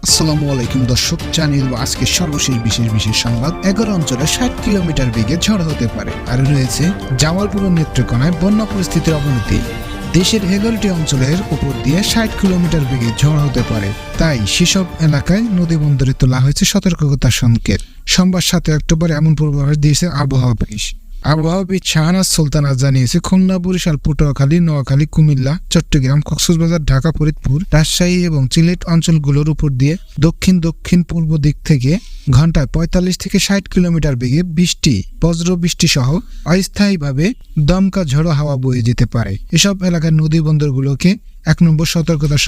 আসসালামু আলাইকুম দর্শক, জানিয়ে দেব আজকে সর্বশেষ বিশেষ সংবাদ। 11 অঞ্চলে 60 কিলোমিটার বেগে ঝড় হতে পারে। আর রয়েছে জামালপুর ও নেত্রকোনায় বন্যা পরিস্থিতির অবনতি। দেশের 11টি অঞ্চলের উপর দিয়ে 60 কিলোমিটার বেগে ঝড় হতে পারে, তাই সেসব এলাকায় নদী বন্দরে তোলা হয়েছে সতর্কতা সংকেত। সোমবার 7 অক্টোবর এমন পূর্বাভাস দিয়েছে আবহাওয়াবিদ। আবহাওয়াবিদ শাহনাজ সুলতানা জানিয়েছে, খুলনা, বরিশাল, পটুয়াখালী, নোয়াখালী, কুমিল্লা, চট্টগ্রাম, কক্সবাজার, ঢাকা, ফরিদপুর, রাজশাহী এবং সিলেট অঞ্চলগুলোর উপর দিয়ে দক্ষিণ পূর্ব দিক থেকে ঘন্টায় 45 থেকে 60 কিলোমিটার বেগে বৃষ্টি, বজ্রবৃষ্টি সহ অস্থায়ীভাবে দমকা ঝড়ো হাওয়া বয়ে যেতে পারে। এসব এলাকার নদী বন্দরগুলোকে 1 নম্বর সতর্কতার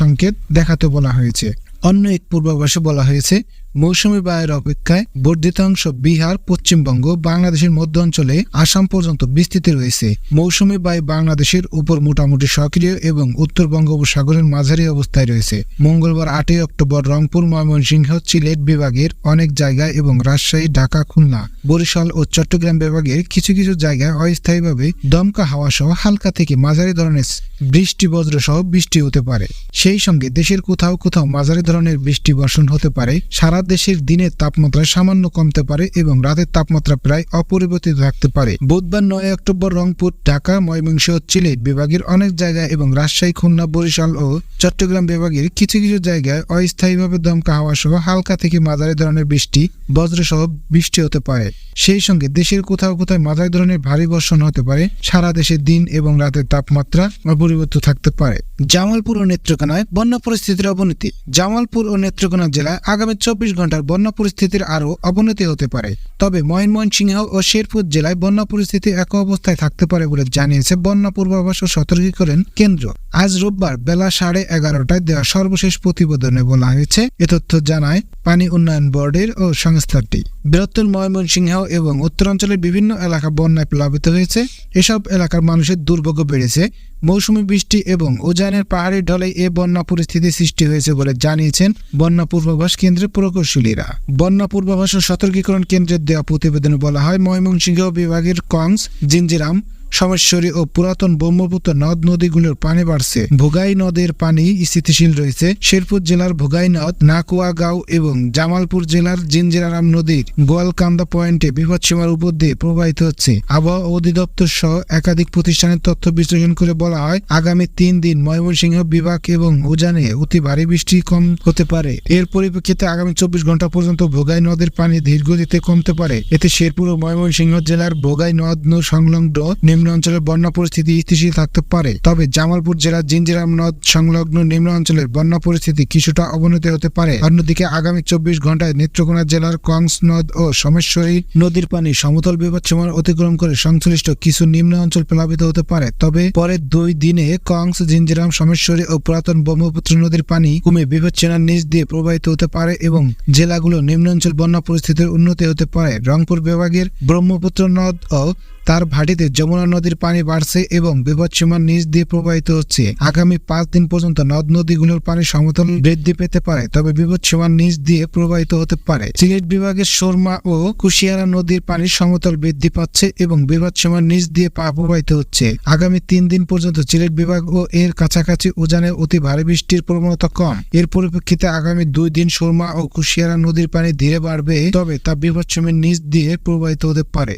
সংকেত দেখাতে বলা হয়েছে। অন্য এক পূর্বাভাসে বলা হয়েছে, মৌসুমী বায়ুর অপেক্ষায় বর্ধিত অংশ বিহার, পশ্চিমবঙ্গ, বাংলাদেশের মধ্য অঞ্চলে আসাম পর্যন্ত বিস্তৃত রয়েছে। মৌসুমী বায়ু বাংলাদেশের উপর মোটামুটি সক্রিয় এবং উত্তর বঙ্গোপসাগরের মাঝারি অবস্থায় রয়েছে। মঙ্গলবার 8 অক্টোবর রংপুর, ময়মনসিংহ, সিলেট বিভাগের অনেক জায়গায় এবং রাজশাহী, ঢাকা, খুলনা, বরিশাল ও চট্টগ্রাম বিভাগের কিছু জায়গায় অস্থায়ীভাবে দমকা হাওয়া সহ হালকা থেকে মাঝারি ধরনের বৃষ্টি, বজ্র সহ বৃষ্টি হতে পারে। সেই সঙ্গে দেশের কোথাও মাঝারি ধরনের বৃষ্টি বর্ষণ হতে পারে। সারা দেশের দিনের তাপমাত্রা সামান্য কমতে পারে এবং রাতের তাপমাত্রা প্রায় অপরিবর্তিত থাকতে পারে। বুধবার 9 অক্টোবর রংপুর, ঢাকা, ময়মনসিংহ, সিলেট বিভাগের অনেক জায়গায় এবং রাজশাহী, খুলনা, বরিশাল ও চট্টগ্রাম বিভাগের কিছু জায়গায় অস্থায়ীভাবে দমকা হাওয়া সহ হালকা থেকে মাঝারি ধরনের বৃষ্টি, বজ্র সহ বৃষ্টি হতে পারে। সেই সঙ্গে দেশের কোথাও মাঝারি ধরনের ভারী বর্ষণ হতে পারে। সারা দেশে দিন এবং রাতের তাপমাত্রা অপরিবর্তিত থাকতে পারে। জামালপুর ও নেত্রকোনায় বন্যা পরিস্থিতির অবনতি। জামালপুর ও নেত্রকোনা জেলায় আগামী 24 ঘন্টার বন্যা পরিস্থিতির আরও অবনতি হতে পারে। তবে ময়মনসিংহ ও শেরপুর জেলায় বন্যা পরিস্থিতি একই অবস্থায় থাকতে পারে বলে জানিয়েছে বন্যা পূর্বাভাস ও সতর্কীকরণ কেন্দ্র। আজ রোববার বেলা 11:30টায় দেওয়া সর্বশেষ প্রতিবেদনে বলা হয়েছে। এ তথ্য জানায় পানি উন্নয়ন বোর্ডের ও সংস্থাটি। বৃহত্তর ময়মনসিংহ এবং উত্তরাঞ্চলের বিভিন্ন এলাকা বন্যায় প্লাবিত হয়েছে। এসব এলাকার মানুষের দুর্ভোগ বেড়েছে। মৌসুমী বৃষ্টি এবং উজানের পাহাড়ি ঢলে এ বন্যা পরিস্থিতি সৃষ্টি হয়েছে বলে জানিয়েছেন বন্যা পূর্বাভাস কেন্দ্রের প্রকৌশলীরা। বন্যা পূর্বাভাস ও সতর্কীকরণ কেন্দ্রের দেওয়া প্রতিবেদনে বলা হয়, ময়মনসিংহ বিভাগের কংস, জিঞ্জিরাম, সোমেশ্বরী ও পুরাতন ব্রহ্মপুত্র নদ নদীগুলোর পানি বাড়ছে। ভোগাই নদের পানি স্থিতিশীল রয়েছে। শেরপুর জেলার ভোগাই নদ, নাকুয়াগাঁও এবং জামালপুর জেলার জিঞ্জিরারাম নদীর গোয়ালকান্দা পয়েন্টে বিপদসীমার উপর দিয়ে প্রবাহিত হচ্ছে। আবহাওয়া অধিদপ্তর সহ একাধিক প্রতিষ্ঠানের তথ্য বিশ্লেষণ করে বলা হয়, আগামী 3 দিন ময়মনসিংহ বিভাগ এবং উজানে অতি ভারী বৃষ্টি কম হতে পারে। এর পরিপ্রেক্ষিতে আগামী 24 ঘন্টা পর্যন্ত ভোগাই নদের পানি ধীরগতিতে কমতে পারে। এতে শেরপুর ও ময়মনসিংহ জেলার ভোগাই নদ সংলগ্ন নিম্ন অঞ্চলের বন্যা পরিস্থিতি স্থিতিশীল থাকতে পারে। তবে জামালপুর জেলার জিঞ্জিরাম নদ সংলগ্ন নিম্ন অঞ্চলের বন্যা পরিস্থিতি কিছুটা অবনতি হতে পারে। অন্যদিকে আগামী 24 ঘন্টায় নেত্রকোনা জেলার কংস নদ ও সোমেশ্বরী নদীর পানি সমতল বিপদসীমা অতিক্রম করে সংশ্লিষ্ট কিছু নিম্ন অঞ্চল প্লাবিত হতে পারে। তবে পরের 2 দিনে কংস, জিঞ্জিরাম, সোমেশ্বরী ও পুরাতন ব্রহ্মপুত্র নদীর পানি কমে বিপদসীমার নিচ দিয়ে প্রবাহিত হতে পারে এবং জেলাগুলো নিম্ন অঞ্চল বন্যা পরিস্থিতির উন্নতি হতে পারে। রংপুর বিভাগের ব্রহ্মপুত্র নদ ও তার ভাটিতে যমুনা নদীর পানি বাড়ছে এবং বিপদসীমার নিচ দিয়ে প্রবাহিত হচ্ছে। আগামী 5 দিন পর্যন্ত নদ নদীগুলোর পানি সমতল বৃদ্ধি পেতে পারে, তবে বিপদসীমার নিচ দিয়ে প্রবাহিত হতে পারে। সিলেট বিভাগের সুরমা ও কুশিয়ারা নদীর পানি সমতল বৃদ্ধি পাচ্ছে এবং বিপদসীমার নিচ দিয়ে প্রবাহিত হচ্ছে। আগামী 3 দিন পর্যন্ত সিলেট বিভাগ ও এর কাছাকাছি উজানে অতি ভারী বৃষ্টির প্রবণতা কম। এর পরিপ্রেক্ষিতে আগামী 2 দিন সুরমা ও কুশিয়ারা নদীর পানি ধীরে বাড়বে, তবে তা বিপদসীমার নিচ দিয়ে প্রবাহিত হতে পারে।